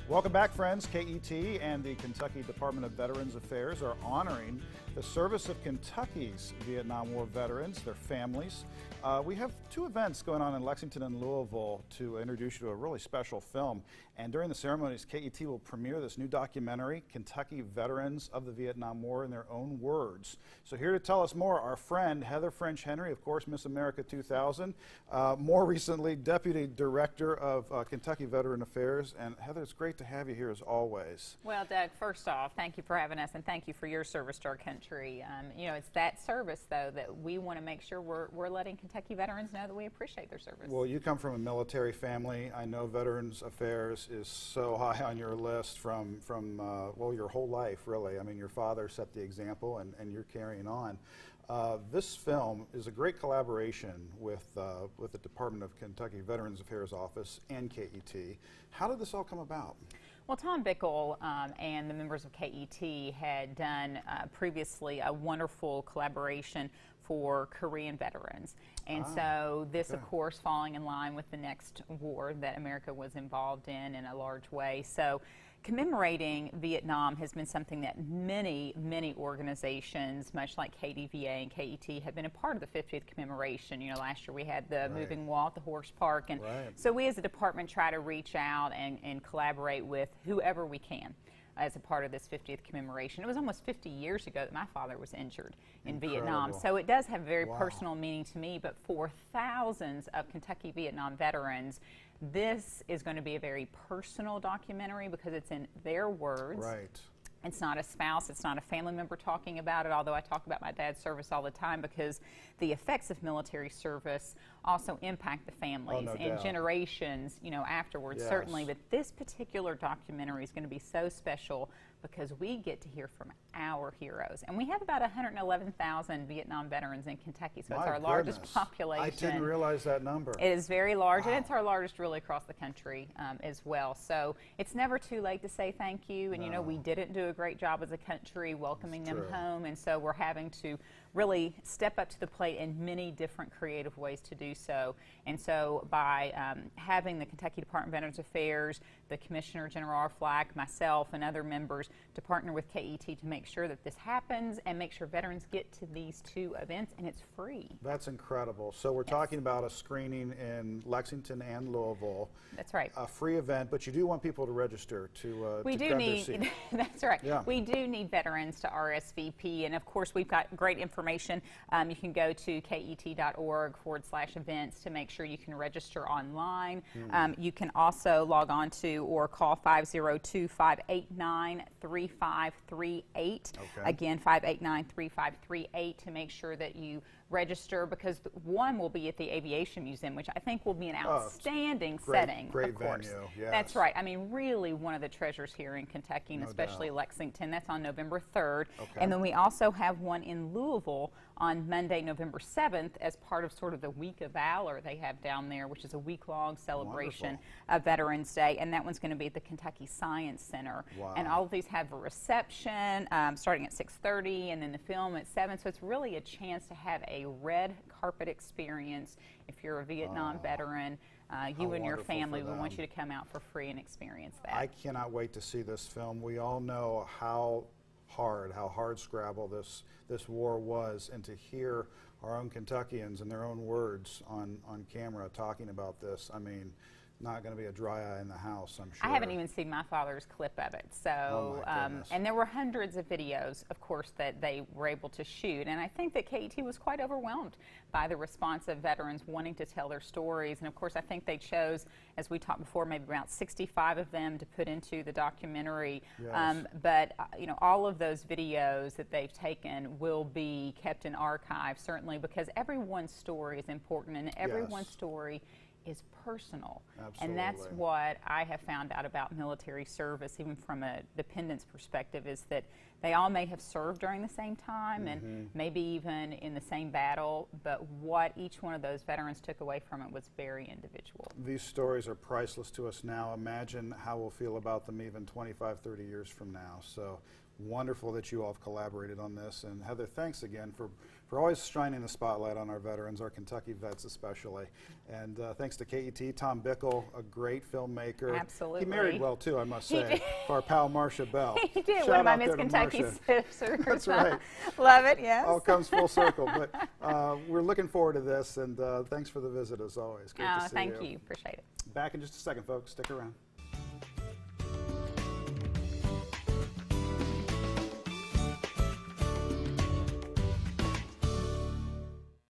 Welcome back, friends. KET and the Kentucky Department of Veterans Affairs are honoring the service of Kentucky's Vietnam War veterans, their families. We have two events going on in Lexington and Louisville to introduce you to a really special film. And during the ceremonies, KET will premiere this new documentary, Kentucky Veterans of the Vietnam War in Their Own Words. So here to tell us more, our friend Heather French Henry, of course, Miss America 2000, more recently Deputy Director of Kentucky Veteran Affairs. And Heather, it's great to have you here as always. Well, Doug, first off, thank you for having us, and thank you for your service to our country. You know, it's that service, though, that we want to make sure we're letting Kentucky veterans know that we appreciate their service. Well, you come from a military family. I know Veterans Affairs is so high on your list from well, your whole life, really. I mean, your father set the example, and you're carrying on. This film is a great collaboration with the Department of Kentucky Veterans Affairs Office and KET. How did this all come about? Well, Tom Bickle and the members of KET had done previously a wonderful collaboration for Korean veterans. And so this, of course, falling in line with the next war that America was involved in a large way. So commemorating Vietnam has been something that many organizations, much like KDVA and KET, have been a part of the 50th commemoration. You know, last year we had the moving wall at the horse park. And so we as a department try to reach out and collaborate with whoever we can as a part of this 50th commemoration. It was almost 50 years ago that my father was injured in Vietnam. So it does have very personal meaning to me, but for thousands of Kentucky Vietnam veterans, this is going to be a very personal documentary because it's in their words. It's not a spouse, it's not a family member talking about it, although I talk about my dad's service all the time because the effects of military service also impact the families and generations, you know, afterwards, certainly. But this particular documentary is going to be so special because we get to hear from our heroes. And we have about 111,000 Vietnam veterans in Kentucky, so it's our largest population. I didn't realize that number. It is very large, and it's our largest really across the country as well. So it's never too late to say thank you, and you know, we didn't do a great job as a country welcoming them home, and so we're having to really step up to the plate in many different creative ways to do so. And so by having the Kentucky Department of Veterans Affairs, the Commissioner General R. Flack, myself, and other members to partner with KET to make sure that this happens and make sure veterans get to these two events, and it's free. That's incredible. So we're talking about a screening in Lexington and Louisville. That's right. A free event, but you do want people to register to we do need, that's right. Yeah. We do need veterans to RSVP, and of course we've got great information. You can go to ket.org/events to make sure you can register online. You can also log on to or call 502-589-3538. Again, 589-3538 to make sure that you register, because one will be at the Aviation Museum, which I think will be an outstanding setting. Great venue. Yes. That's right. I mean, really one of the treasures here in Kentucky, and especially Lexington. That's on November 3rd. And then we also have one in Louisville on Monday, November 7th, as part of sort of the Week of Valor they have down there, which is a week-long celebration of Veterans Day. And that one's going to be at the Kentucky Science Center. And all of these have a reception starting at 6:30, and then the film at 7. So it's really a chance to have a red carpet experience. If you're a Vietnam veteran, you and your family, we want you to come out for free and experience that. I cannot wait to see this film. We all know how hard scrabble this war was, and to hear our own Kentuckians in their own words on camera talking about this, I mean, not going to be a dry eye in the house, I'm sure. I haven't even seen my father's clip of it. So, and there were hundreds of videos, of course, that they were able to shoot. And I think that KET was quite overwhelmed by the response of veterans wanting to tell their stories. And of course, I think they chose, as we talked before, maybe around 65 of them to put into the documentary. But you know, all of those videos that they've taken will be kept in archive, certainly, because everyone's story is important, and everyone's story is personal. And that's what I have found out about military service, even from a dependent's perspective, is that they all may have served during the same time and maybe even in the same battle, but what each one of those veterans took away from it was very individual. These stories are priceless to us now. Imagine how we'll feel about them even 25, 30 years from now. So wonderful that you all have collaborated on this. And Heather, thanks again for always shining the spotlight on our veterans, our Kentucky vets especially. And thanks to KET, Tom Bickle, a great filmmaker. Absolutely. He married well too, I must say, for our pal Marcia Bell. He did, Shout one of my out Miss there to Kentucky Marcia. sisters. That's right. Love it, yes. All comes full circle. But we're looking forward to this, and thanks for the visit as always. Great to see Thank you. Appreciate it. Back in just a second, folks. Stick around.